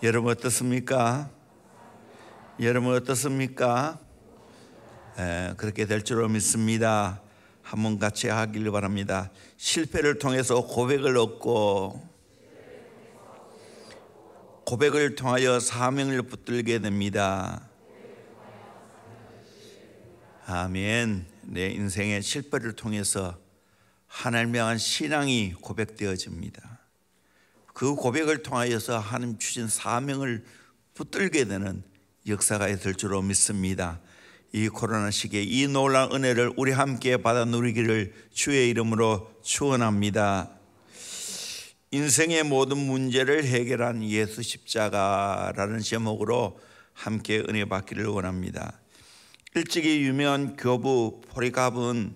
여러분 어떻습니까? 여러분 어떻습니까? 그렇게 될 줄로 믿습니다. 한번 같이 하길 바랍니다. 실패를 통해서 고백을 얻고 고백을 통하여 사명을 붙들게 됩니다. 아멘. 내 인생의 실패를 통해서 하나님을 향한 신앙이 고백되어집니다. 그 고백을 통하여서 하나님 주신 사명을 붙들게 되는 역사가 될 줄로 믿습니다. 이 코로나 시기에 이 놀라운 은혜를 우리 함께 받아 누리기를 주의 이름으로 축원합니다. 인생의 모든 문제를 해결한 예수 십자가라는 제목으로 함께 은혜 받기를 원합니다. 일찍이 유명한 교부 포리갑은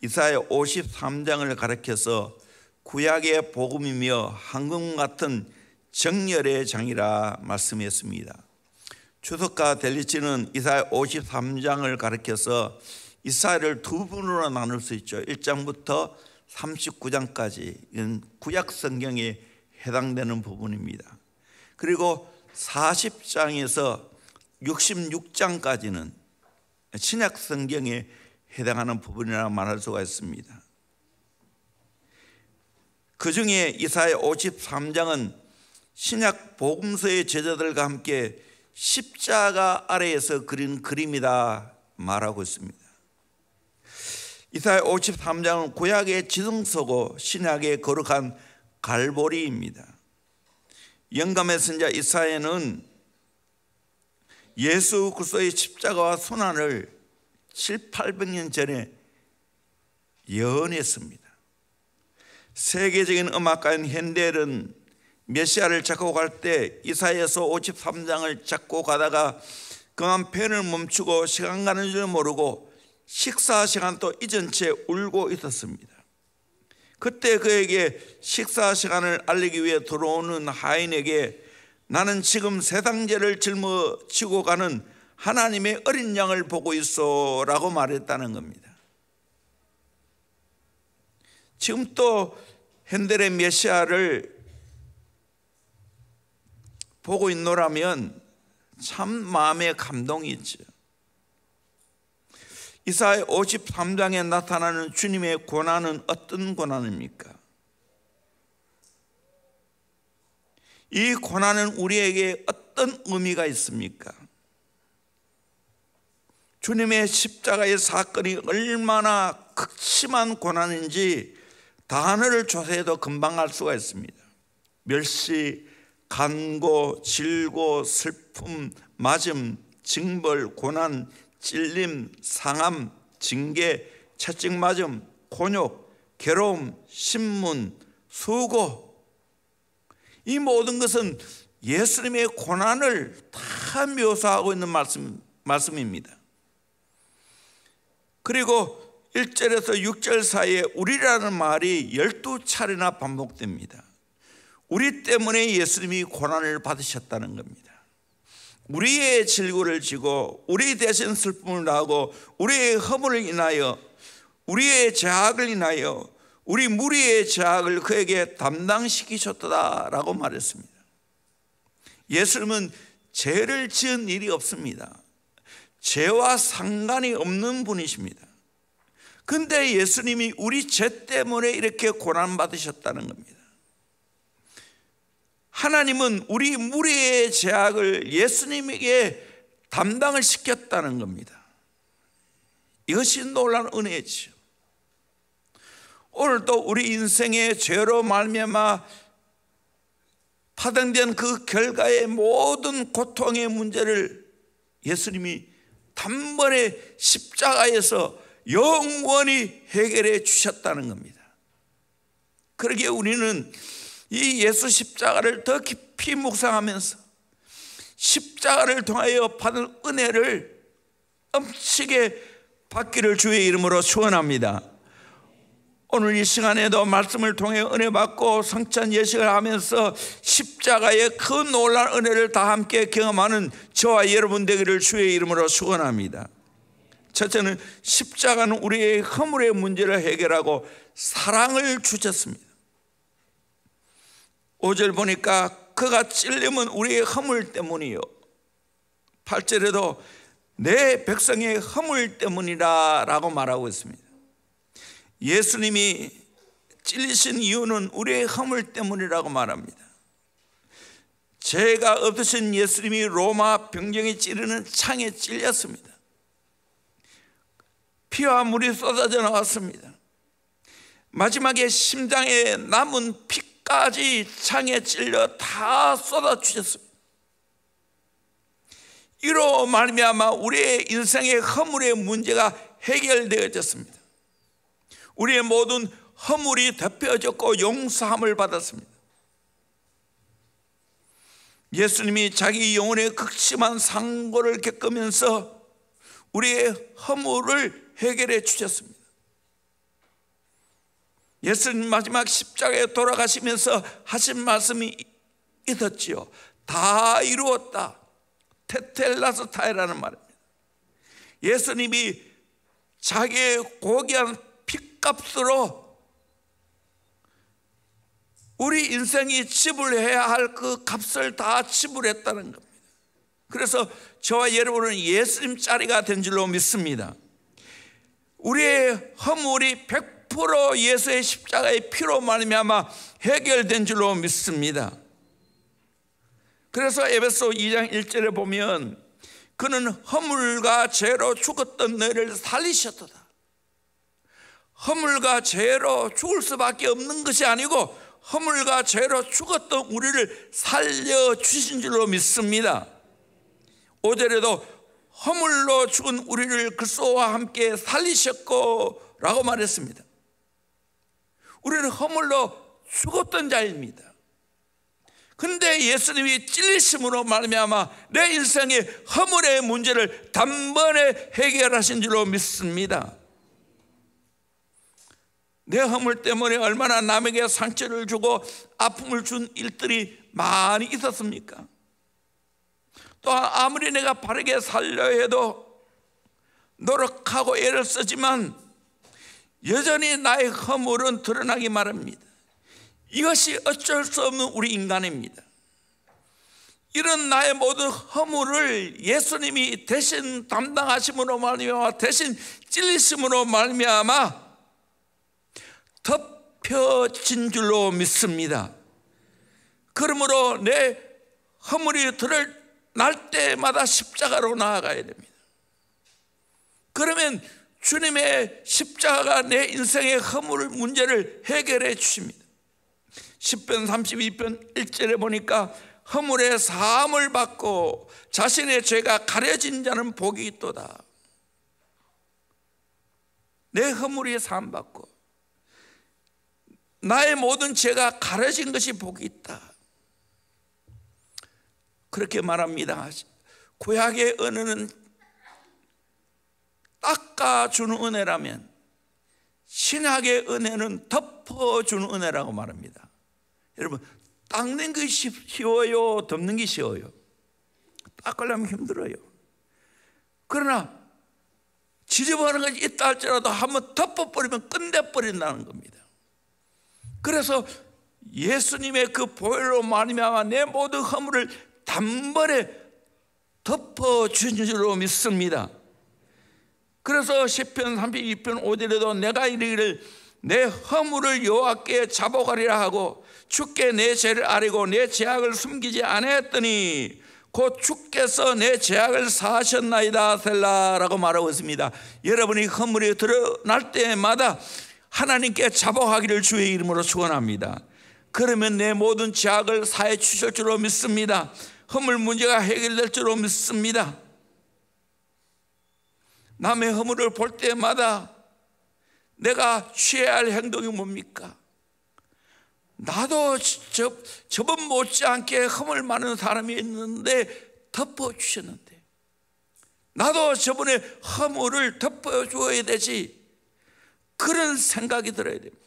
이사야 53장을 가리켜서 구약의 복음이며 황금 같은 정열의 장이라 말씀했습니다. 주석가 델리치는 이사야 53장을 가리켜서 이사야를 두 부분으로 나눌 수 있죠. 1장부터 39장까지 이건 구약 성경에 해당되는 부분입니다. 그리고 40장에서 66장까지는 신약 성경에 해당하는 부분이라 말할 수가 있습니다. 그 중에 이사야 53장은 신약 복음서의 제자들과 함께 십자가 아래에서 그린 그림이다 말하고 있습니다. 이사야 53장은 구약의 지성소고 신약의 거룩한 갈보리입니다. 영감의 선지자 이사야는 예수 그리스도의 십자가와 순환을 700~800년 전에 예언했습니다. 세계적인 음악가인 핸델은 메시아를 작곡할 때 이사야서 53장을 작곡하다가 그만 펜을 멈추고 시간 가는 줄 모르고 식사 시간도 잊은 채 울고 있었습니다. 그때 그에게 식사 시간을 알리기 위해 들어오는 하인에게 나는 지금 세상 죄를 짊어지고 가는 하나님의 어린 양을 보고 있어 라고 말했다는 겁니다. 지금 또 핸델의 메시아를 보고 있노라면 참 마음에 감동이 있죠. 이사야 53장에 나타나는 주님의 고난은 어떤 고난입니까? 이 고난은 우리에게 어떤 의미가 있습니까? 주님의 십자가의 사건이 얼마나 극심한 고난인지 단어를 조사해도 금방 알 수가 있습니다. 멸시, 간고, 질고, 슬픔, 맞음, 징벌, 고난, 찔림, 상함, 징계, 채찍맞음, 곤욕, 괴로움, 신문, 수고, 이 모든 것은 예수님의 고난을 다 묘사하고 있는 말씀입니다. 그리고 1절에서 6절 사이에 우리라는 말이 12차례나 반복됩니다. 우리 때문에 예수님이 고난을 받으셨다는 겁니다. 우리의 질고를 지고 우리 대신 슬픔을 나고 우리의 허물을 인하여 우리의 죄악을 인하여 우리 무리의 죄악을 그에게 담당시키셨다라고 말했습니다. 예수님은 죄를 지은 일이 없습니다. 죄와 상관이 없는 분이십니다. 그런데 예수님이 우리 죄 때문에 이렇게 고난받으셨다는 겁니다. 하나님은 우리 무리의 죄악을 예수님에게 담당을 시켰다는 겁니다. 이것이 놀라운 은혜죠. 오늘도 우리 인생의 죄로 말미암아 파생된 그 결과의 모든 고통의 문제를 예수님이 단번에 십자가에서 영원히 해결해 주셨다는 겁니다. 그러기에 우리는 이 예수 십자가를 더 깊이 묵상하면서 십자가를 통하여 받은 은혜를 엄치게 받기를 주의 이름으로 축원합니다. 오늘 이 시간에도 말씀을 통해 은혜 받고 성찬 예식을 하면서 십자가의 그 놀라운 은혜를 다 함께 경험하는 저와 여러분 되기를 주의 이름으로 축원합니다. 첫째는 십자가는 우리의 허물의 문제를 해결하고 사랑을 주셨습니다. 5절 보니까 그가 찔림은 우리의 허물 때문이요 8절에도 내 백성의 허물 때문이라 라고 말하고 있습니다. 예수님이 찔리신 이유는 우리의 허물 때문이라고 말합니다. 죄가 없으신 예수님이 로마 병정에 찌르는 창에 찔렸습니다. 피와 물이 쏟아져 나왔습니다. 마지막에 심장에 남은 피까지 창에 찔려 다 쏟아주셨습니다. 이로 말미암아 우리의 인생의 허물의 문제가 해결되어졌습니다. 우리의 모든 허물이 덮여졌고 용서함을 받았습니다. 예수님이 자기 영혼의 극심한 상고를 겪으면서 우리의 허물을 해결해 주셨습니다. 예수님 마지막 십자가에 돌아가시면서 하신 말씀이 있었지요. 다 이루었다. 테텔라스타이라는 말입니다. 예수님이 자기의 고귀한 핏값으로 우리 인생이 지불해야 할 그 값을 다 지불했다는 겁니다. 그래서 저와 여러분은 예수님 자리가 된 줄로 믿습니다. 우리의 허물이 100% 예수의 십자가의 피로 말미암아 해결된 줄로 믿습니다. 그래서 에베소 2장 1절에 보면 그는 허물과 죄로 죽었던 너희를 살리셨도다. 허물과 죄로 죽을 수밖에 없는 것이 아니고 허물과 죄로 죽었던 우리를 살려주신 줄로 믿습니다. 5절에도 허물로 죽은 우리를 그리스도와 함께 살리셨고 라고 말했습니다. 우리는 허물로 죽었던 자입니다. 그런데 예수님이 찔리심으로 말미암아 내 인생의 허물의 문제를 단번에 해결하신 줄로 믿습니다. 내 허물 때문에 얼마나 남에게 상처를 주고 아픔을 준 일들이 많이 있었습니까? 또 아무리 내가 바르게 살려 해도 노력하고 애를 쓰지만 여전히 나의 허물은 드러나기 마련입니다. 이것이 어쩔 수 없는 우리 인간입니다. 이런 나의 모든 허물을 예수님이 대신 담당하심으로 말미암아 대신 찔리심으로 말미암아 덮여진 줄로 믿습니다. 그러므로 내 허물이 드러날 때마다 십자가로 나아가야 됩니다. 그러면 주님의 십자가가 내 인생의 허물 문제를 해결해 주십니다. 10편 32편 1절에 보니까 허물의 사함을 받고 자신의 죄가 가려진 자는 복이 있도다. 내 허물이 사함 받고 나의 모든 죄가 가려진 것이 복이 있다. 그렇게 말합니다. 구약의 은혜는 닦아주는 은혜라면 신약의 은혜는 덮어주는 은혜라고 말합니다. 여러분, 닦는 것이 쉬워요? 덮는 게 쉬워요? 닦으려면 힘들어요. 그러나 지저분한 것이 있다 할지라도 한번 덮어버리면 끝내버린다는 겁니다. 그래서 예수님의 그 보혈로 말미암아 내 모든 허물을 단번에 덮어주신 줄로 믿습니다. 그래서 시편 32편 5절에도 내가 이르기를 내 허물을 여호와께 자복하리라 하고 주께 내 죄를 아뢰고 내 죄악을 숨기지 아니했더니 곧 주께서 내 죄악을 사하셨나이다 셀라라고 말하고 있습니다. 여러분이 허물이 드러날 때마다 하나님께 자복하기를 주의 이름으로 축원합니다. 그러면 내 모든 죄악을 사해 주실 줄로 믿습니다. 허물 문제가 해결될 줄로 믿습니다. 남의 허물을 볼 때마다 내가 취해야 할 행동이 뭡니까? 나도 저번 못지않게 허물 많은 사람이 있는데 덮어주셨는데 나도 저번에 허물을 덮어줘야 되지, 그런 생각이 들어야 됩니다.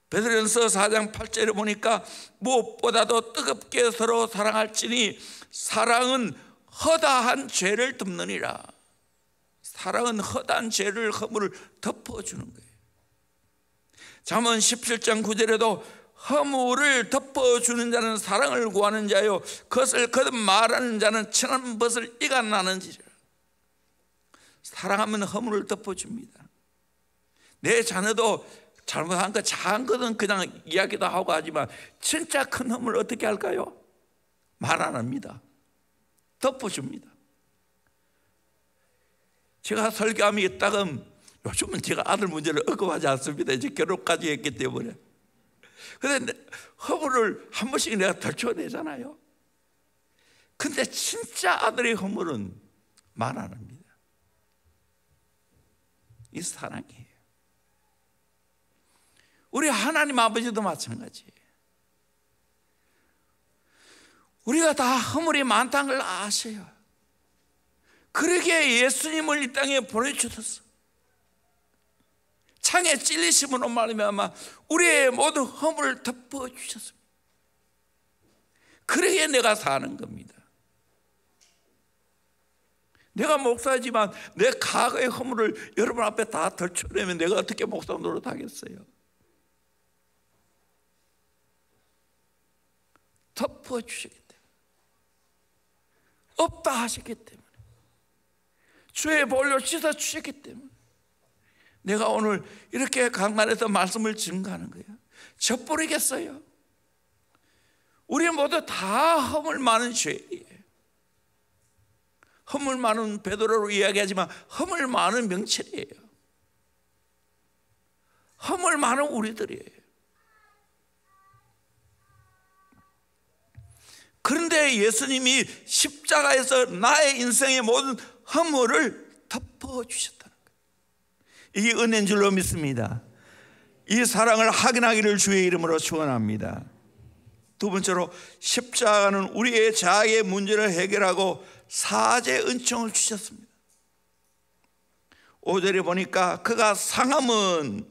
베드로전서 4장 8절에 보니까 무엇보다도 뜨겁게 서로 사랑할지니 사랑은 허다한 죄를 덮느니라. 사랑은 허다한 죄를 허물을 덮어주는 거예요. 잠언 17장 9절에도 허물을 덮어주는 자는 사랑을 구하는 자요 그것을 거듭 말하는 자는 천한 벗을 이가 나는지라. 사랑하면 허물을 덮어줍니다. 내 자녀도 잘못한 거 작은 것은 그냥 이야기도 하고 하지만 진짜 큰 허물 어떻게 할까요? 말 안 합니다. 덮어줍니다. 제가 설교함이 있다금 요즘은 제가 아들 문제를 억울하지 않습니다. 이제 결혼까지 했기 때문에. 그런데 허물을 한 번씩 내가 덜쳐내잖아요. 근데 진짜 아들의 허물은 말 안 합니다. 이 사랑이에요. 우리 하나님 아버지도 마찬가지예요. 우리가 다 허물이 많다는 걸 아셔요. 그러기에 예수님을 이 땅에 보내주셨어. 창에 찔리심으로 말미암아 우리의 모든 허물을 덮어주셨습니다. 그러기에 내가 사는 겁니다. 내가 목사지만 내 과거의 허물을 여러분 앞에 다 덜쳐내면 내가 어떻게 목사 노릇하겠어요? 덮어주시기 때문에, 없다 하셨기 때문에, 주의 볼로 씻어주셨기 때문에 내가 오늘 이렇게 강단에서 말씀을 증거하는 거예요. 져버리겠어요? 우리 모두 다 허물 많은 죄예요. 허물 많은 베드로로 이야기하지만 허물 많은 명철이에요. 허물 많은 우리들이에요. 그런데 예수님이 십자가에서 나의 인생의 모든 허물을 덮어주셨다는 거예요. 이게 은혜인 줄로 믿습니다. 이 사랑을 확인하기를 주의 이름으로 축원합니다. 두 번째로 십자가는 우리의 자아의 문제를 해결하고 사죄의 은총을 주셨습니다. 5절에 보니까 그가 상함은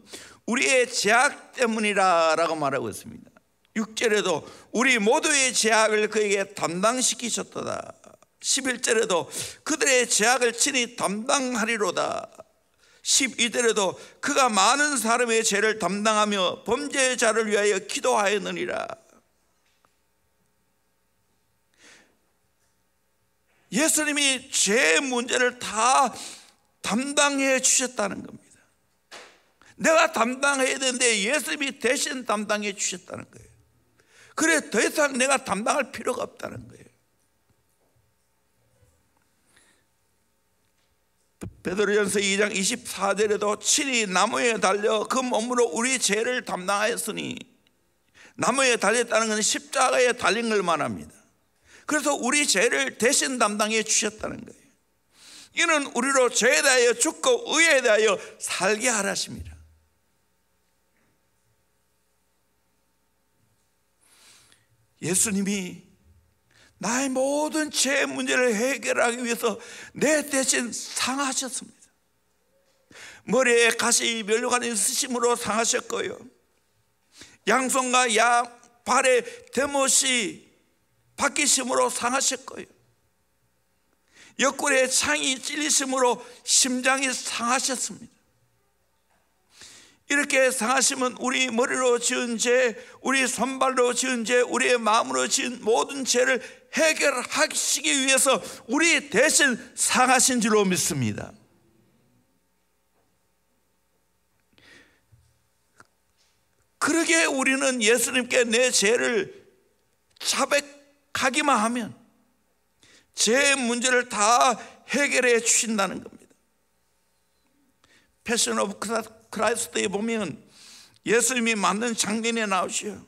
우리의 죄악 때문이라 라고 말하고 있습니다. 6절에도 우리 모두의 죄악을 그에게 담당시키셨도다. 11절에도 그들의 죄악을 친히 담당하리로다. 12절에도 그가 많은 사람의 죄를 담당하며 범죄자를 위하여 기도하였느니라. 예수님이 죄의 문제를 다 담당해 주셨다는 겁니다. 내가 담당해야 되는데 예수님이 대신 담당해 주셨다는 거예요. 그래 더 이상 내가 담당할 필요가 없다는 거예요. 베드로전서 2장 24절에도 친히 나무에 달려 그 몸으로 우리 죄를 담당하였으니, 나무에 달렸다는 것은 십자가에 달린 걸 말합니다. 그래서 우리 죄를 대신 담당해 주셨다는 거예요. 이는 우리로 죄에 대하여 죽고 의에 대하여 살게 하라십니다. 예수님이 나의 모든 죄의 문제를 해결하기 위해서 내 대신 상하셨습니다. 머리에 가시 면류관이 있으심으로 상하셨고요, 양손과 양 발에 대못이 박히심으로 상하셨고요, 옆구리에 창이 찔리심으로 심장이 상하셨습니다. 이렇게 상하시면 우리 머리로 지은 죄, 우리 손발로 지은 죄, 우리의 마음으로 지은 모든 죄를 해결하시기 위해서 우리 대신 상하신 줄로 믿습니다. 그러기에 우리는 예수님께 내 죄를 자백하기만 하면 죄의 문제를 다 해결해 주신다는 겁니다. 패션 오브 크라이스트에 보면 예수님이 만든 장면에 나오시요,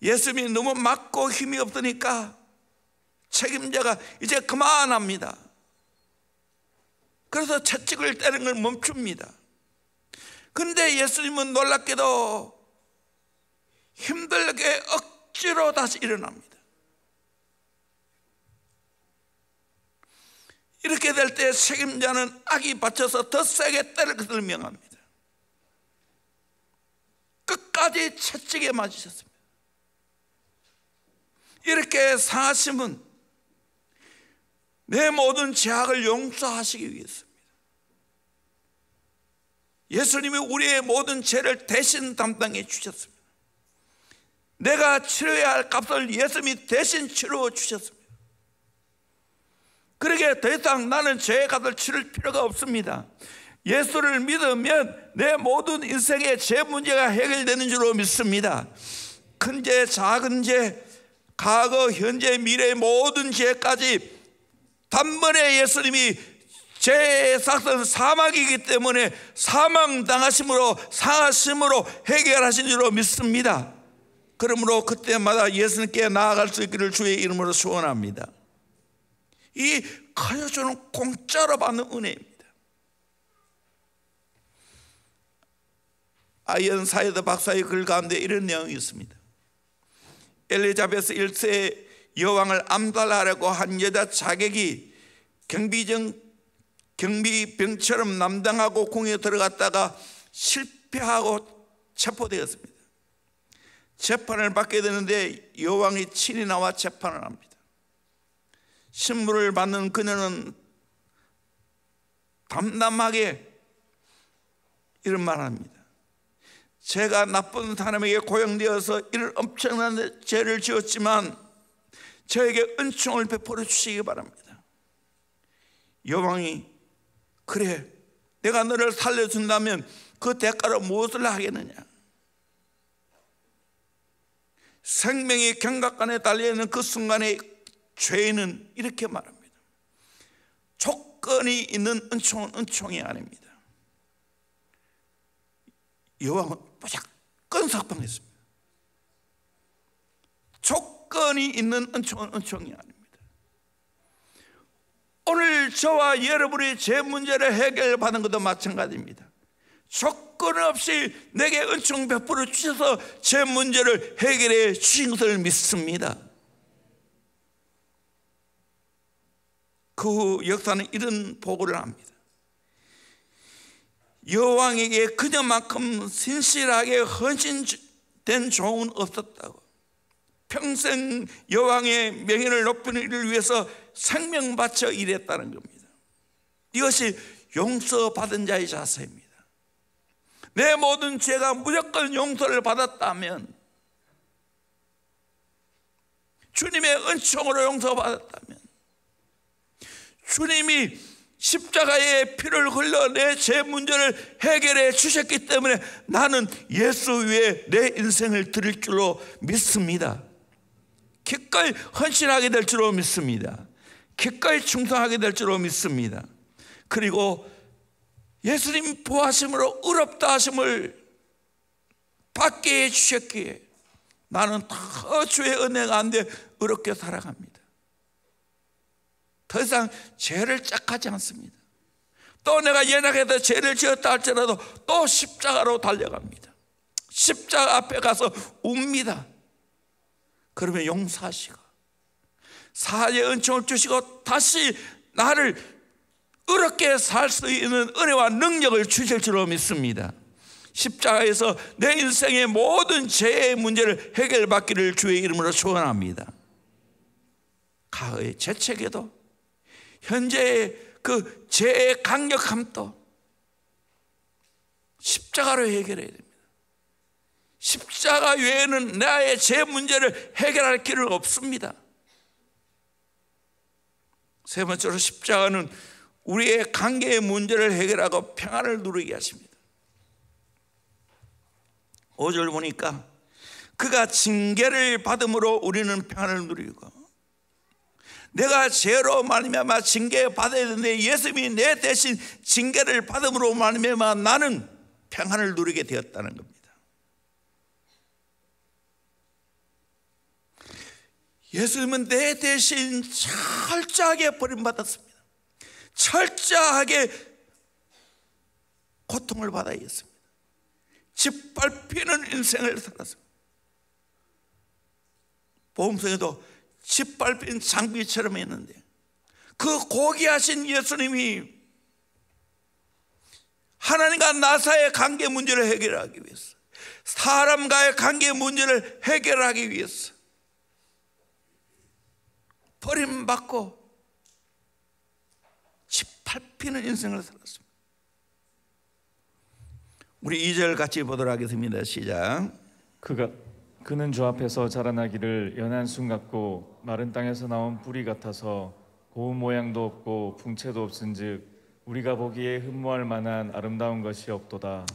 예수님이 너무 맞고 힘이 없으니까 책임자가 이제 그만합니다. 그래서 채찍을 때리는 걸 멈춥니다. 그런데 예수님은 놀랍게도 힘들게 억지로 다시 일어납니다. 이렇게 될 때 책임자는 악이 받쳐서 더 세게 때릴 것을 명합니다. 끝까지 채찍에 맞으셨습니다. 이렇게 상하심은 내 모든 죄악을 용서하시기 위해서입니다. 예수님이 우리의 모든 죄를 대신 담당해 주셨습니다. 내가 치러야 할 값을 예수님이 대신 치러 주셨습니다. 그러게 더 이상 나는 죄의 값을 치를 필요가 없습니다. 예수를 믿으면 내 모든 인생의 죄 문제가 해결되는 줄로 믿습니다. 큰 죄, 작은 죄, 과거, 현재, 미래의 모든 죄까지 단번에 예수님이 죄의 삭은 사망이기 때문에 사망당하심으로 상하심으로 해결하신 줄로 믿습니다. 그러므로 그때마다 예수님께 나아갈 수 있기를 주의 이름으로 소원합니다. 이 가요주는 공짜로 받는 은혜입니다. 아이언 사이드 박사의 글 가운데 이런 내용이 있습니다. 엘리자베스 1세 여왕을 암살하려고 한 여자 자객이 경비병처럼 남당하고 궁에 들어갔다가 실패하고 체포되었습니다. 재판을 받게 되는데 여왕이 친히 나와 재판을 합니다. 신문을 받는 그녀는 담담하게 이런 말을 합니다. 제가 나쁜 사람에게 고용되어서 이런 엄청난 죄를 지었지만 저에게 은총을 베풀어 주시기 바랍니다. 여왕이 그래, 내가 너를 살려준다면 그 대가로 무엇을 하겠느냐? 생명이 경각간에 달려있는 그 순간에 죄인은 이렇게 말합니다. 조건이 있는 은총은 은총이 아닙니다. 여왕은 무조건 삭방했습니다. 조건이 있는 은총은 은총이 아닙니다. 오늘 저와 여러분의 죄 문제를 해결받는 것도 마찬가지입니다. 조건 없이 내게 은총 베풀어 주셔서 제 문제를 해결해 주신 것을 믿습니다. 그 후 역사는 이런 보고를 합니다. 여왕에게 그녀만큼 신실하게 헌신된 종은 없었다고. 평생 여왕의 명예를 높이는 일을 위해서 생명 바쳐 일했다는 겁니다. 이것이 용서받은 자의 자세입니다. 내 모든 죄가 무조건 용서를 받았다면, 주님의 은총으로 용서받았다면, 주님이 십자가의 피를 흘려 내 죄 문제를 해결해 주셨기 때문에 나는 예수 위에 내 인생을 드릴 줄로 믿습니다. 기꺼이 헌신하게 될 줄로 믿습니다. 기꺼이 충성하게 될 줄로 믿습니다. 그리고 예수님 부하심으로 의롭다 하심을 받게 해주셨기에 나는 더 주의 은혜 가운데 의롭게 살아갑니다. 더 이상 죄를 짝하지 않습니다. 또 내가 연약해서 죄를 지었다 할지라도 또 십자가로 달려갑니다. 십자가 앞에 가서 웁니다. 그러면 용서하시고 사하의 은총을 주시고 다시 나를 의롭게 살 수 있는 은혜와 능력을 주실 줄로 믿습니다. 십자가에서 내 인생의 모든 죄의 문제를 해결받기를 주의 이름으로 소원합니다. 과거의 죄책에도 현재의 그 죄의 강력함도 십자가로 해결해야 됩니다. 십자가 외에는 나의 죄 문제를 해결할 길은 없습니다. 세 번째로 십자가는 우리의 관계의 문제를 해결하고 평안을 누리게 하십니다. 5절 보니까 그가 징계를 받음으로 우리는 평안을 누리고, 내가 죄로 말미암아 징계받아야 되는데 예수님이 내 대신 징계를 받음으로 말미암아 나는 평안을 누리게 되었다는 겁니다. 예수님은 내 대신 철저하게 버림받았습니다. 철저하게 고통을 받아야 했습니다. 짓밟히는 인생을 살았습니다. 보험성에도 짓밟힌 장비처럼 했는데 그 고귀하신 예수님이 하나님과 나 사이의 관계 문제를 해결하기 위해서, 사람과의 관계 문제를 해결하기 위해서 버림받고 짓밟히는 인생을 살았습니다. 우리 2절 같이 보도록 하겠습니다. 시작. 그가 그는 주 앞에서 자라나기를 연한 순 같고 마른 땅에서 나온 뿌리 같아서 고운 모양도 없고 풍채도 없은즉 우리가 보기에 흠모할 만한 아름다운 것이 없도다.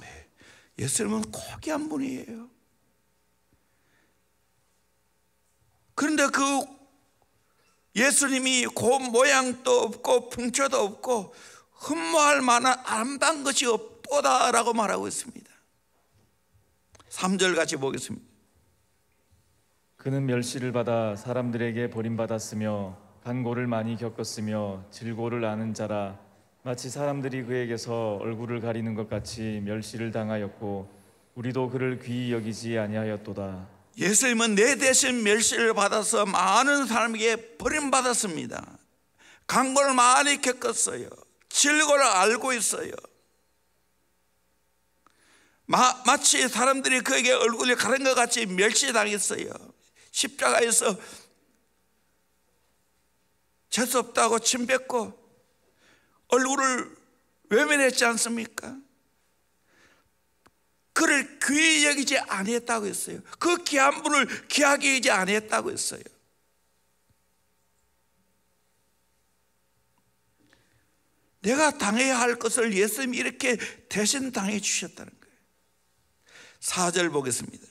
예수님은 고귀한 분이에요. 그런데 그 예수님이 고운 모양도 없고 풍채도 없고 흠모할 만한 아름다운 것이 없도다라고 말하고 있습니다. 3절 같이 보겠습니다. 그는 멸시를 받아 사람들에게 버림받았으며 간고를 많이 겪었으며 질고를 아는 자라. 마치 사람들이 그에게서 얼굴을 가리는 것 같이 멸시를 당하였고 우리도 그를 귀히 여기지 아니하였도다. 예수님은 내 대신 멸시를 받아서 많은 사람에게 버림받았습니다. 간고를 많이 겪었어요. 질고를 알고 있어요. 마치 사람들이 그에게 얼굴을 가린 것 같이 멸시당했어요. 십자가에서 재수 없다고 침뱉고 얼굴을 외면했지 않습니까? 그를 귀히 여기지 아니했다고 했어요. 그 귀한 분을 귀하게 여기지 아니했다고 했어요. 내가 당해야 할 것을 예수님이 이렇게 대신 당해 주셨다는 거예요. 4절 보겠습니다.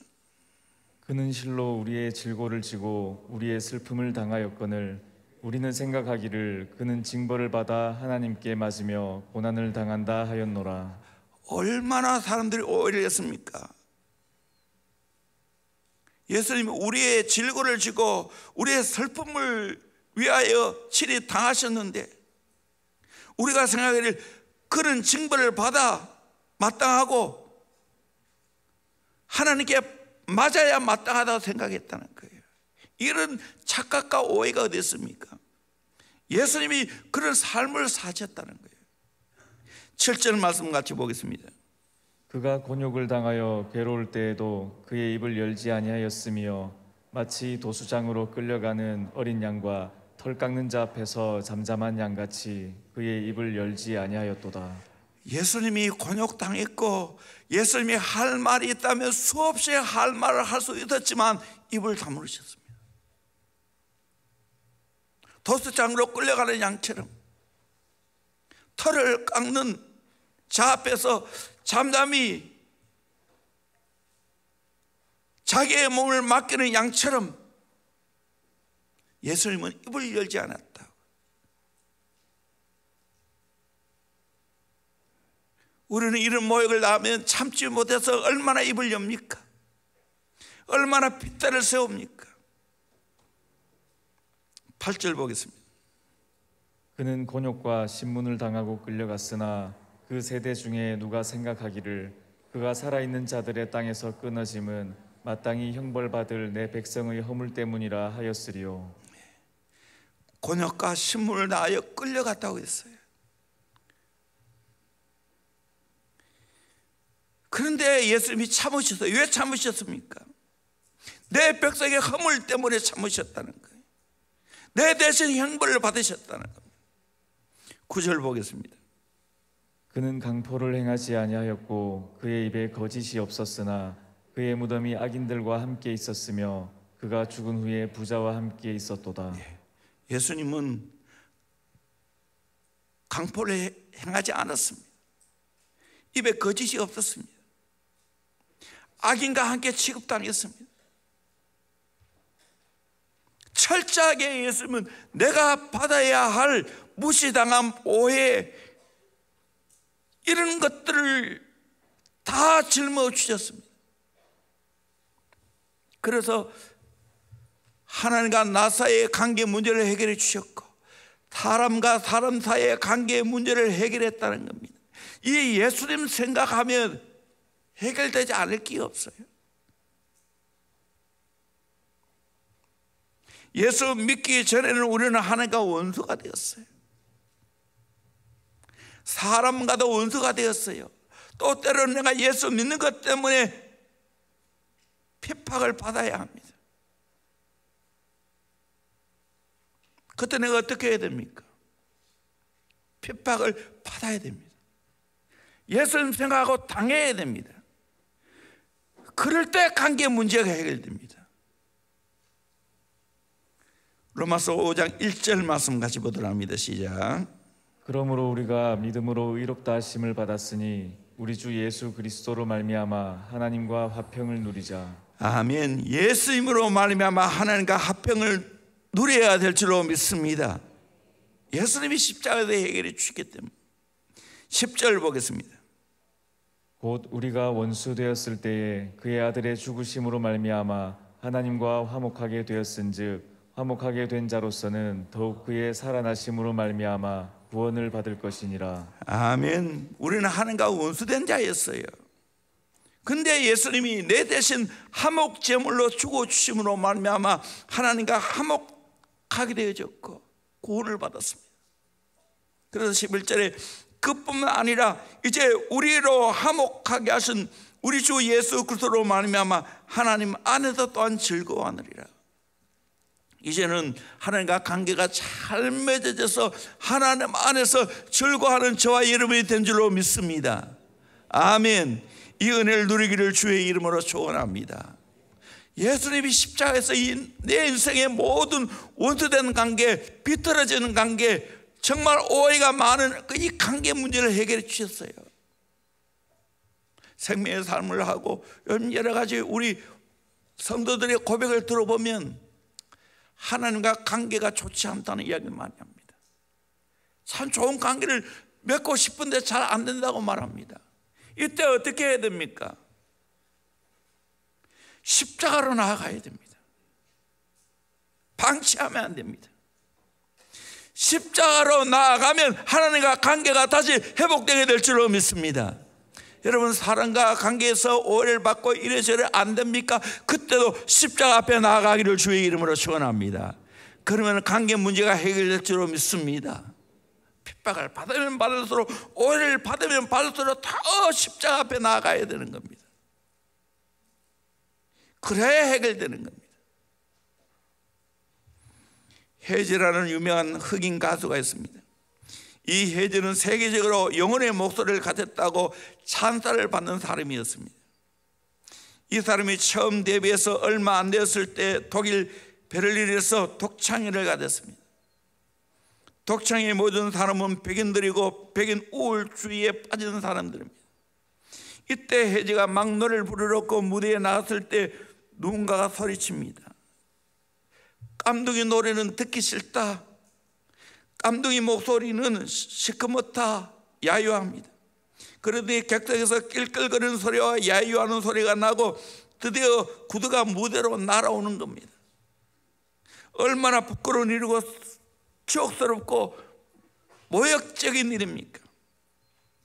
그는 실로 우리의 질고를 지고 우리의 슬픔을 당하였거늘 우리는 생각하기를 그는 징벌을 받아 하나님께 맞으며 고난을 당한다 하였노라. 얼마나 사람들이 오해를 했습니까? 예수님이 우리의 질고를 지고 우리의 슬픔을 위하여 치리 당하셨는데 우리가 생각하기를 그는 징벌을 받아 마땅하고 하나님께 맞아야 마땅하다고 생각했다는 거예요. 이런 착각과 오해가 어디 있습니까? 예수님이 그런 삶을 사셨다는 거예요. 7절 말씀 같이 보겠습니다. 그가 곤욕을 당하여 괴로울 때에도 그의 입을 열지 아니하였으며 마치 도수장으로 끌려가는 어린 양과 털 깎는 자 앞에서 잠잠한 양같이 그의 입을 열지 아니하였도다. 예수님이 곤욕당했고 예수님이 할 말이 있다면 수없이 할 말을 할 수 있었지만 입을 다물으셨습니다. 도수장으로 끌려가는 양처럼 털을 깎는 자 앞에서 잠잠히 자기의 몸을 맡기는 양처럼 예수님은 입을 열지 않았다. 우리는 이런 모욕을 당하면 참지 못해서 얼마나 입을 엽니까? 얼마나 핏대를 세웁니까? 8절 보겠습니다. 그는 곤욕과 신문을 당하고 끌려갔으나 그 세대 중에 누가 생각하기를 그가 살아있는 자들의 땅에서 끊어짐은 마땅히 형벌받을 내 백성의 허물 때문이라 하였으리요. 곤욕과 신문을 당하여 끌려갔다고 했어요. 그런데 예수님이 참으셨어요. 왜 참으셨습니까? 내 백성의 허물 때문에 참으셨다는 거예요. 내 대신 형벌을 받으셨다는 겁니다. 9절 보겠습니다. 그는 강포를 행하지 아니하였고 그의 입에 거짓이 없었으나 그의 무덤이 악인들과 함께 있었으며 그가 죽은 후에 부자와 함께 있었도다. 예수님은 강포를 행하지 않았습니다. 입에 거짓이 없었습니다. 악인과 함께 취급당했습니다. 철저하게 예수님은 내가 받아야 할 무시당함, 오해 이런 것들을 다 짊어 주셨습니다. 그래서 하나님과 나 사이의 관계 문제를 해결해 주셨고 사람과 사람 사이의 관계 문제를 해결했다는 겁니다. 이 예수님 생각하면 해결되지 않을 게 없어요. 예수 믿기 전에는 우리는 하나님과 원수가 되었어요. 사람과도 원수가 되었어요. 또 때로는 내가 예수 믿는 것 때문에 핍박을 받아야 합니다. 그때 내가 어떻게 해야 됩니까? 핍박을 받아야 됩니다. 예수님 생각하고 당해야 됩니다. 그럴 때 관계 문제가 해결됩니다. 로마서 5장 1절 말씀 같이 보도록 합니다. 시작. 그러므로 우리가 믿음으로 의롭다 하심을 받았으니 우리 주 예수 그리스도로 말미암아 하나님과 화평을 누리자. 아멘. 예수님으로 말미암아 하나님과 화평을 누려야 될 줄로 믿습니다. 예수님이 십자가에서 해결해 주셨기 때문에. 10절 보겠습니다. 곧 우리가 원수 되었을 때에 그의 아들의 죽으심으로 말미암아 하나님과 화목하게 되었은즉 화목하게 된 자로서는 더욱 그의 살아나심으로 말미암아 구원을 받을 것이니라. 아멘. 우리는 하나님과 원수된 자였어요. 근데 예수님이 내 대신 화목 제물로 죽어 주심으로 말미암아 하나님과 화목하게 되어졌고 구원을 받았습니다. 그래서 11절에 그뿐만 아니라 이제 우리로 화목하게 하신 우리 주 예수 그리스도로 말미암아 하나님 안에서 또한 즐거워하느리라. 이제는 하나님과 관계가 잘 맺어져서 하나님 안에서 즐거워하는 저와 여러분이 된 줄로 믿습니다. 아멘. 이 은혜를 누리기를 주의 이름으로 축원합니다. 예수님이 십자가에서 내 인생의 모든 원수된 관계, 비틀어지는 관계, 정말 오해가 많은 이 관계 문제를 해결해 주셨어요. 생명의 삶을 하고 여러 가지 우리 성도들의 고백을 들어보면 하나님과 관계가 좋지 않다는 이야기를 많이 합니다. 참 좋은 관계를 맺고 싶은데 잘 안 된다고 말합니다. 이때 어떻게 해야 됩니까? 십자가로 나아가야 됩니다. 방치하면 안 됩니다. 십자가로 나아가면 하나님과 관계가 다시 회복되게 될 줄로 믿습니다. 여러분 사람과 관계에서 오해를 받고 이래저래 안 됩니까? 그때도 십자가 앞에 나아가기를 주의 이름으로 축원합니다. 그러면 관계 문제가 해결될 줄로 믿습니다. 핍박을 받으면 받을수록 오해를 받으면 받을수록 더 십자가 앞에 나아가야 되는 겁니다. 그래야 해결되는 겁니다. 해지라는 유명한 흑인 가수가 있습니다. 이 해지는 세계적으로 영혼의 목소리를 가졌다고 찬사를 받는 사람이었습니다. 이 사람이 처음 데뷔해서 얼마 안 되었을 때 독일 베를린에서 독창회를 가졌습니다. 독창회에 모든 사람은 백인들이고 백인 우울주의에 빠진 사람들입니다. 이때 해지가 막 노래를 부르렀고 무대에 나갔을 때 누군가가 소리칩니다. 깜둥이 노래는 듣기 싫다. 깜둥이 목소리는 시커멓다. 야유합니다. 그러더니 객석에서 낄낄거리는 소리와 야유하는 소리가 나고 드디어 구두가 무대로 날아오는 겁니다. 얼마나 부끄러운 일이고 추억스럽고 모욕적인 일입니까?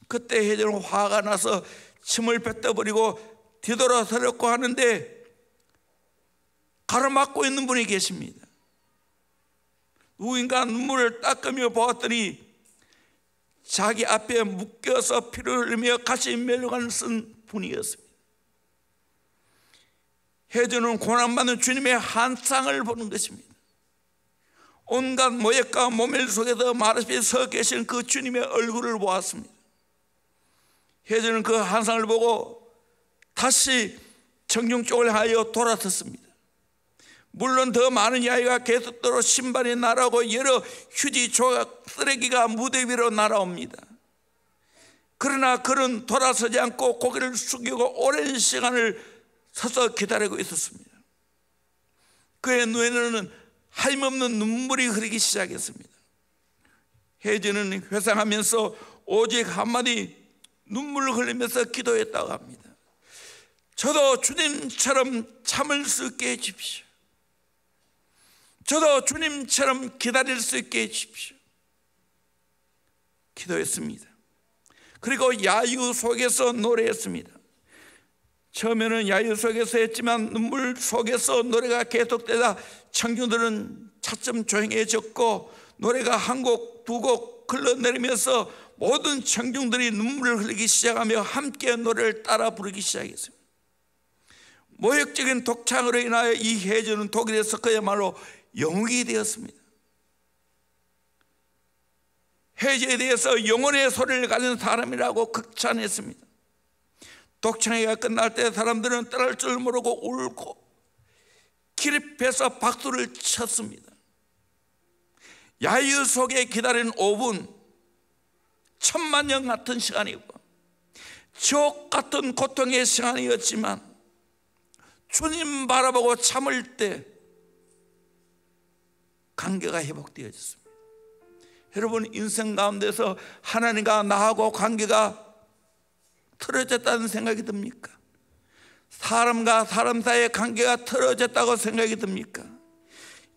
그때 혜정은 화가 나서 침을 뱉어버리고 뒤돌아서려고 하는데 가로막고 있는 분이 계십니다. 누군가 눈물을 닦으며 보았더니 자기 앞에 묶여서 피를 흘리며 가시 멸류관을 쓴 분이었습니다. 혜주는 고난받는 주님의 한상을 보는 것입니다. 온갖 모욕과 모멸 속에서 말 앞에 서 계신 그 주님의 얼굴을 보았습니다. 혜주는 그 한상을 보고 다시 정중 쪽을 하여 돌아섰습니다. 물론 더 많은 이야기가 계속되어 신발이 날아오고 여러 휴지 조각 쓰레기가 무대 위로 날아옵니다. 그러나 그는 돌아서지 않고 고개를 숙이고 오랜 시간을 서서 기다리고 있었습니다. 그의 눈에는 하염없는 눈물이 흐르기 시작했습니다. 혜진은 회상하면서 오직 한마디 눈물을 흘리면서 기도했다고 합니다. 저도 주님처럼 참을 수 있게 해주십시오. 저도 주님처럼 기다릴 수 있게 해주십시오. 기도했습니다. 그리고 야유 속에서 노래했습니다. 처음에는 야유 속에서 했지만 눈물 속에서 노래가 계속되다 청중들은 차츰 조용해졌고 노래가 한 곡, 두 곡 흘러내리면서 모든 청중들이 눈물을 흘리기 시작하며 함께 노래를 따라 부르기 시작했습니다. 모욕적인 독창으로 인하여 이 혜주는 독일에서 그야말로 영웅이 되었습니다. 혜주에 대해서 영혼의 소리를 가진 사람이라고 극찬했습니다. 독창회가 끝날 때 사람들은 떠날 줄 모르고 울고 기립해서 박수를 쳤습니다. 야유 속에 기다린 5분, 천만년 같은 시간이고 지옥 같은 고통의 시간이었지만 주님 바라보고 참을 때 관계가 회복되어졌습니다. 여러분, 인생 가운데서 하나님과 나하고 관계가 틀어졌다는 생각이 듭니까? 사람과 사람 사이의 관계가 틀어졌다고 생각이 듭니까?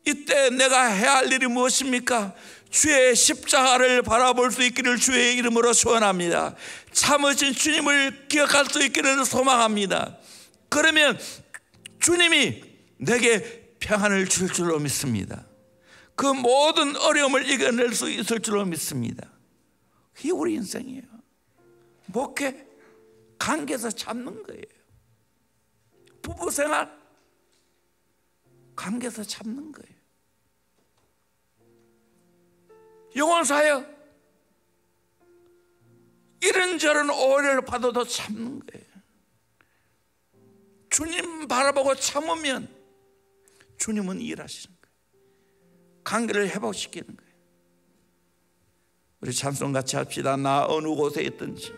이때 내가 해야 할 일이 무엇입니까? 주의 십자가를 바라볼 수 있기를 주의 이름으로 소원합니다. 참으신 주님을 기억할 수 있기를 소망합니다. 그러면 주님이 내게 평안을 줄 줄로 믿습니다. 그 모든 어려움을 이겨낼 수 있을 줄로 믿습니다. 그게 우리 인생이에요. 목회, 관계에서 잡는 거예요. 부부생활, 관계에서 잡는 거예요. 영혼사역, 이런저런 오해를 받아도 참는 거예요. 주님 바라보고 참으면 주님은 일하시는 거예요. 관계를 회복시키는 거예요. 우리 찬송 같이 합시다. 나 어느 곳에 있든지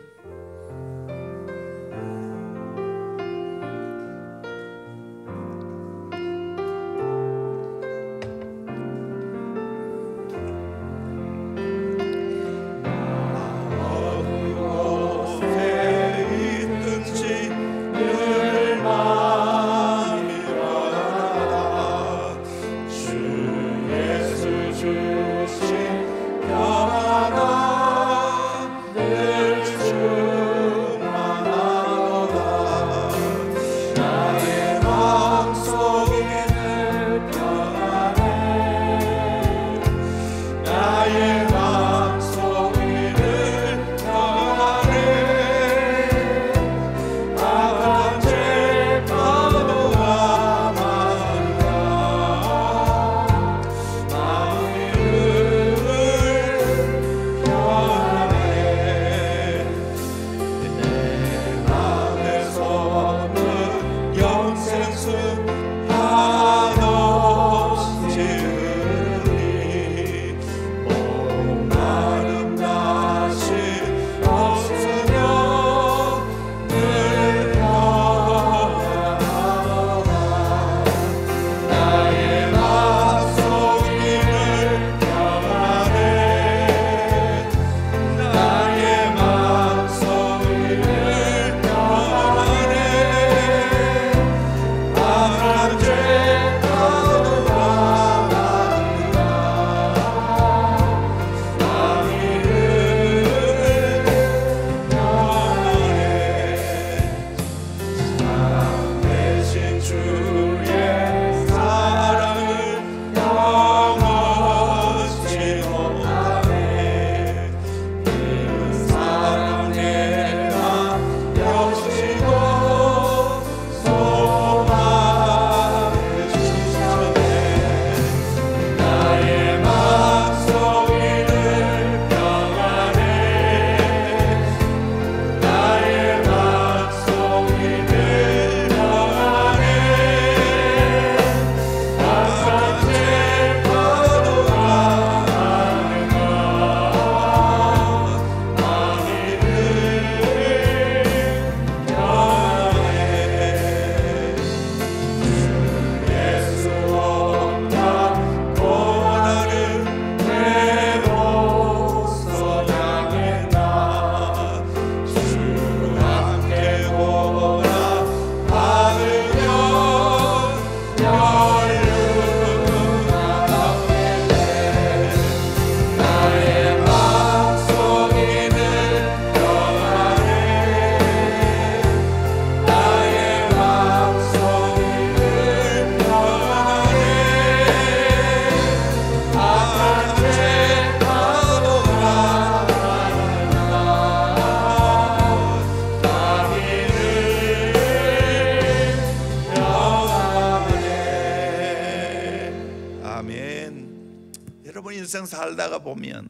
인생 살다가 보면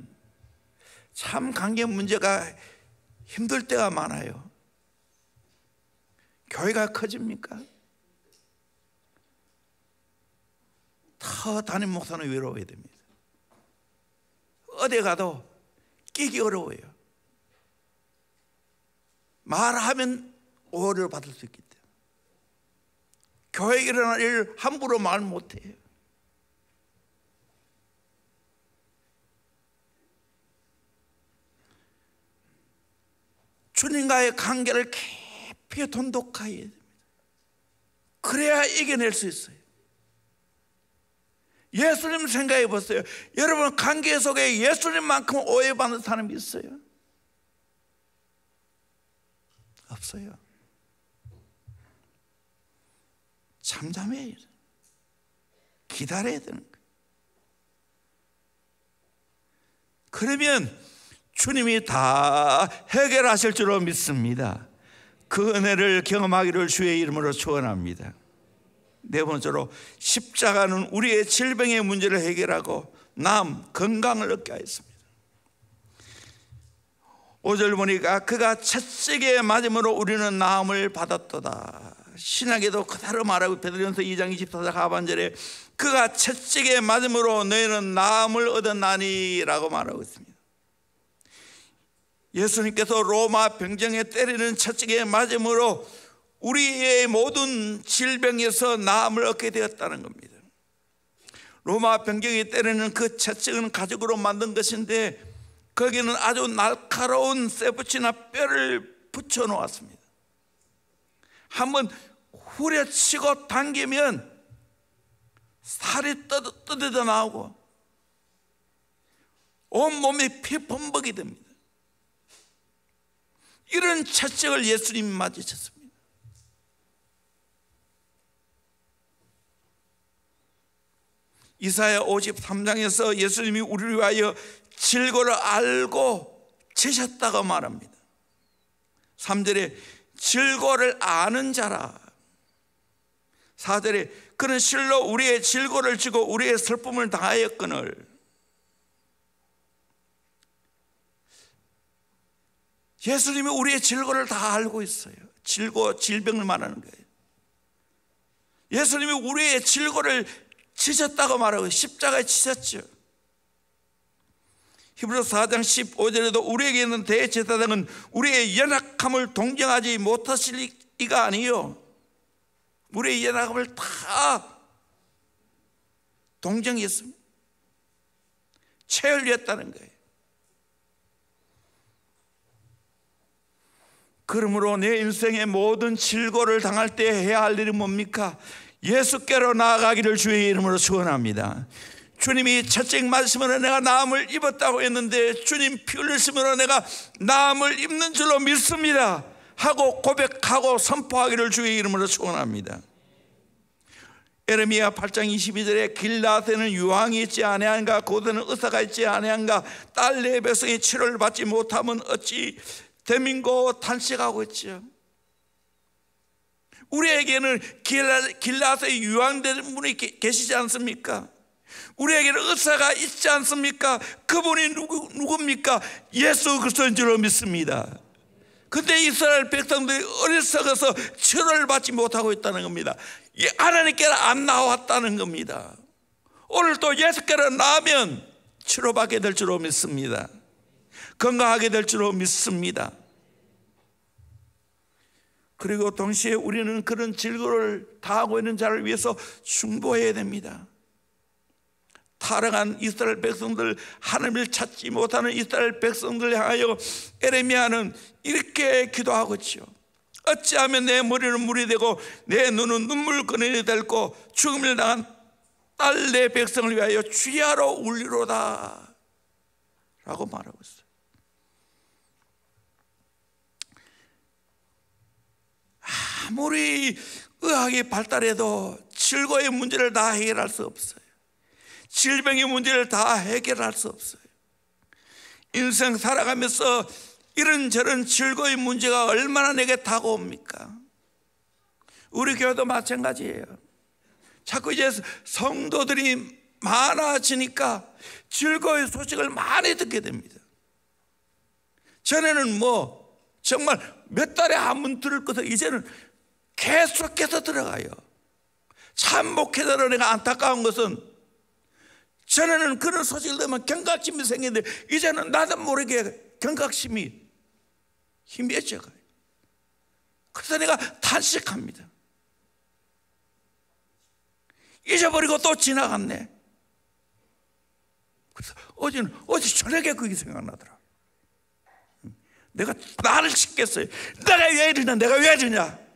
참 관계 문제가 힘들 때가 많아요. 교회가 커집니까? 더 담임 목사는 외로워야 됩니다. 어디 가도 끼기 어려워요. 말하면 오해를 받을 수 있기 때문에 교회에 일어날 일 함부로 말 못해요. 주님과의 관계를 깊이 돈독하게 해야 됩니다. 그래야 이겨낼 수 있어요. 예수님 생각해 보세요. 여러분 관계 속에 예수님만큼 오해받는 사람이 있어요? 없어요. 잠잠해야 돼요. 기다려야 되는 거예요. 그러면 주님이 다 해결하실 줄로 믿습니다. 그 은혜를 경험하기를 주의 이름으로 축원합니다. 네 번째로 십자가는 우리의 질병의 문제를 해결하고 건강을 얻게 하였습니다. 5절 보니까 그가 채찍에 맞음으로 우리는 나음을 받았도다. 신약에도 그대로 말하고 베드로전서 2장 24절 하반절에 그가 채찍에 맞음으로 너희는 나음을 얻었나니 라고 말하고 있습니다. 예수님께서 로마 병정에 때리는 채찍에 맞음으로 우리의 모든 질병에서 나음을 얻게 되었다는 겁니다. 로마 병정에 때리는 그 채찍은 가죽으로 만든 것인데 거기는 아주 날카로운 쇠붙이나 뼈를 붙여 놓았습니다. 한번 후려치고 당기면 살이 뜯어져 나오고 온몸이 피범벅이 됩니다. 이런 채찍을 예수님이 맞으셨습니다. 이사야 53장에서 예수님이 우리를 위하여 질고를 알고 지셨다고 말합니다. 3절에 질고를 아는 자라. 4절에 그는 실로 우리의 질고를 지고 우리의 슬픔을 당하였거늘. 예수님이 우리의 질고를 다 알고 있어요. 질병을 말하는 거예요. 예수님이 우리의 질고를 지셨다고 말하고 십자가에 지셨죠. 히브리서 4장 15절에도 우리에게 있는 대제사장은 우리의 연약함을 동정하지 못하실 이가 아니요 우리의 연약함을 다 동정했습니다. 체혈했다는 거예요. 그러므로 내 인생의 모든 질고를 당할 때 해야 할 일은 뭡니까? 예수께로 나아가기를 주의 이름으로 축원합니다. 주님이 채찍 맞으심으로 내가 나음을 입었다고 했는데 주님 피 흘리심으로 내가 나음을 입는 줄로 믿습니다 하고 고백하고 선포하기를 주의 이름으로 축원합니다. 에레미야 8장 22절에 길라앗에는 유황이 있지 아니한가 고대는 의사가 있지 아니한가 딸 내 백성이 치료를 받지 못하면 어찌 대민고 탄식하고 있죠. 우리에게는 길라앗에 유황된 분이 계시지 않습니까? 우리에게는 의사가 있지 않습니까? 그분이 누굽니까? 예수 그리스도인 줄로 믿습니다. 근데 이스라엘 백성들이 어리석어서 치료를 받지 못하고 있다는 겁니다. 하나님께로 안 나왔다는 겁니다. 오늘 또 예수께로 나오면 치료받게 될 줄로 믿습니다. 건강하게 될 줄로 믿습니다. 그리고 동시에 우리는 그런 질고를 당하고 있는 자를 위해서 중보해야 됩니다. 타락한 이스라엘 백성들, 하나님을 찾지 못하는 이스라엘 백성들 향하여 에레미야는 이렇게 기도하고 있죠. 어찌하면 내 머리는 물이 되고 내 눈은 눈물 그늘이 되고 죽음을 당한 딸 내 백성을 위하여 주야로 울리로다 라고 말하고 있어요. 아무리 의학이 발달해도 질고의 문제를 다 해결할 수 없어요. 질병의 문제를 다 해결할 수 없어요. 인생 살아가면서 이런저런 질고의 문제가 얼마나 내게 다가옵니까? 우리 교회도 마찬가지예요. 자꾸 이제 성도들이 많아지니까 질고의 소식을 많이 듣게 됩니다. 전에는 정말 몇 달에 한 번 들을 것을 이제는 계속해서 들어가요. 참 목회자로 내가 안타까운 것은 전에는 그런 소식을 들으면 경각심이 생기는데 이제는 나도 모르게 경각심이 희미해져가요. 그래서 내가 탄식합니다. 잊어버리고 또 지나갔네. 그래서 어제 저녁에 그게 생각나더라. 내가 나를 씻겠어요. 내가 왜 이러냐, 내가 왜 이러냐.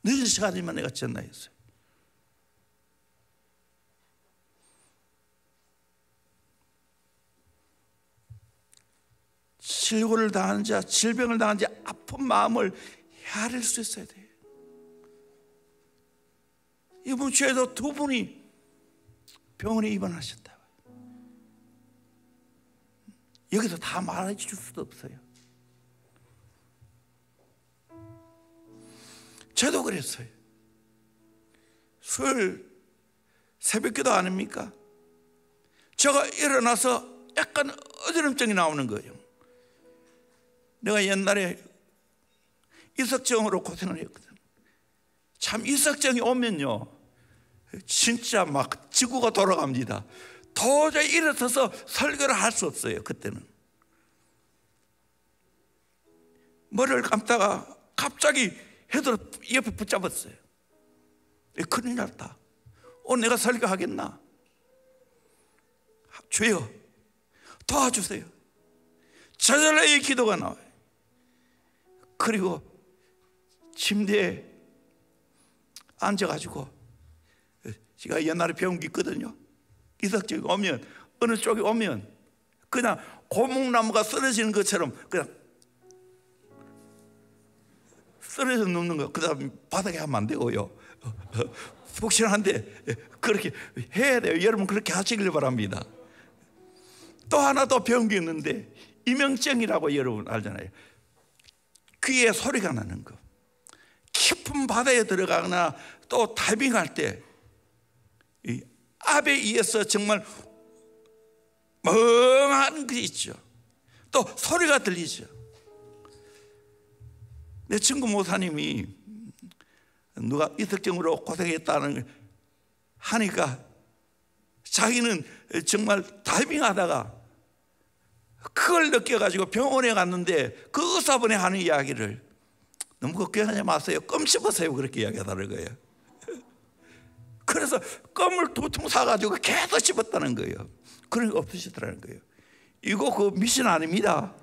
늦은 시간이면 내가 전화했어요. 실고를 당한 자, 질병을 당한 자 아픈 마음을 헤아릴 수 있어야 돼요. 이번 주에도 2분이 병원에 입원하셨다. 여기서 다 말해 줄 수도 없어요. 저도 그랬어요. 수요일 새벽기도 아닙니까? 제가 일어나서 약간 어지럼증이 나오는 거예요. 내가 옛날에 이석증으로 고생을 했거든. 참 이석증이 오면요 진짜 막 지구가 돌아갑니다. 도저히 일어서서 설교를 할 수 없어요. 그때는 머리를 감다가 갑자기 헤드로 옆에 붙잡았어요. 큰일 났다. 오늘 내가 설교하겠나? 주여 도와주세요. 저절로 이 기도가 나와요. 그리고 침대에 앉아가지고 제가 옛날에 배운 게 있거든요. 이석증이 오면 어느 쪽에 오면 그냥 고목나무가 쓰러지는 것처럼 그냥 쓰러져 눕는 거. 그 다음 바닥에 하면 안 되고요. 푹신한데 그렇게 해야 돼요. 여러분 그렇게 하시길 바랍니다. 또 하나 더 배운 게 있는데 이명증이라고 여러분 알잖아요. 귀에 소리가 나는 거. 깊은 바다에 들어가거나 또 다이빙할 때 이 압에 의해서 정말 멍한 게 있죠. 또 소리가 들리죠. 내 친구 모사님이 누가 이석증으로 고생했다는 걸 하니까 자기는 정말 다이빙하다가 그걸 느껴가지고 병원에 갔는데 그 의사분이 하는 이야기를 너무 걱정하지 마세요. 껌 씹으세요. 그렇게 이야기하다는 거예요. 그래서 껌을 2통 사가지고 계속 씹었다는 거예요. 그런 거 없으시더라는 거예요. 이거 그 미신 아닙니다.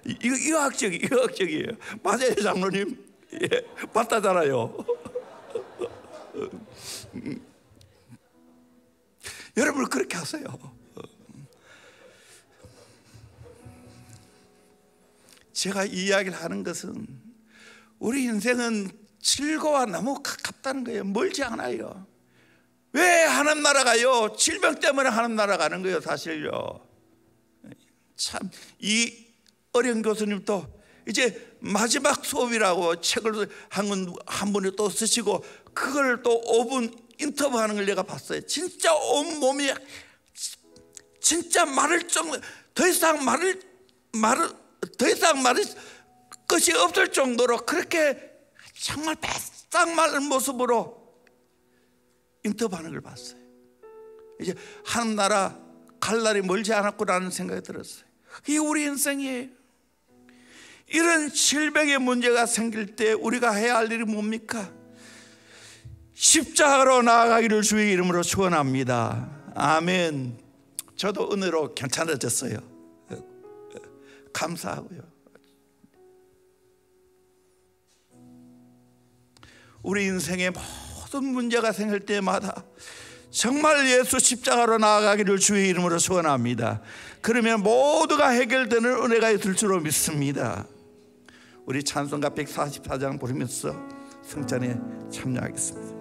이거 의학적이에요. 맞아요, 장로님. 예, 맞다잖아요. 여러분 그렇게 하세요. 제가 이 이야기를 하는 것은 우리 인생은 질고와 너무 가깝다는 거예요. 멀지 않아요. 왜 하나님 나라 가요? 질병 때문에 하나님 나라 가는 거예요. 사실요. 참 이 어려운 교수님도 이제 마지막 수업이라고 책을 한 분이 또 쓰시고 그걸 또 5분 인터뷰하는 걸 내가 봤어요. 진짜 온몸이 진짜 말을 더 이상 말을 것이 없을 정도로 그렇게 정말 바싹 마른 모습으로 인터뷰하는 걸 봤어요. 이제 하나님 나라 갈 날이 멀지 않았구나라는 생각이 들었어요. 이게 우리 인생이에요. 이런 질병의 문제가 생길 때 우리가 해야 할 일이 뭡니까? 십자가로 나아가기를 주의 이름으로 축원합니다. 아멘. 저도 은혜로 괜찮아졌어요. 감사하고요. 우리 인생의 모든 문제가 생길 때마다 정말 예수 십자가로 나아가기를 주의 이름으로 축원합니다. 그러면 모두가 해결되는 은혜가 있을 줄로 믿습니다. 우리 찬송가 144장 부르면서 성찬에 참여하겠습니다.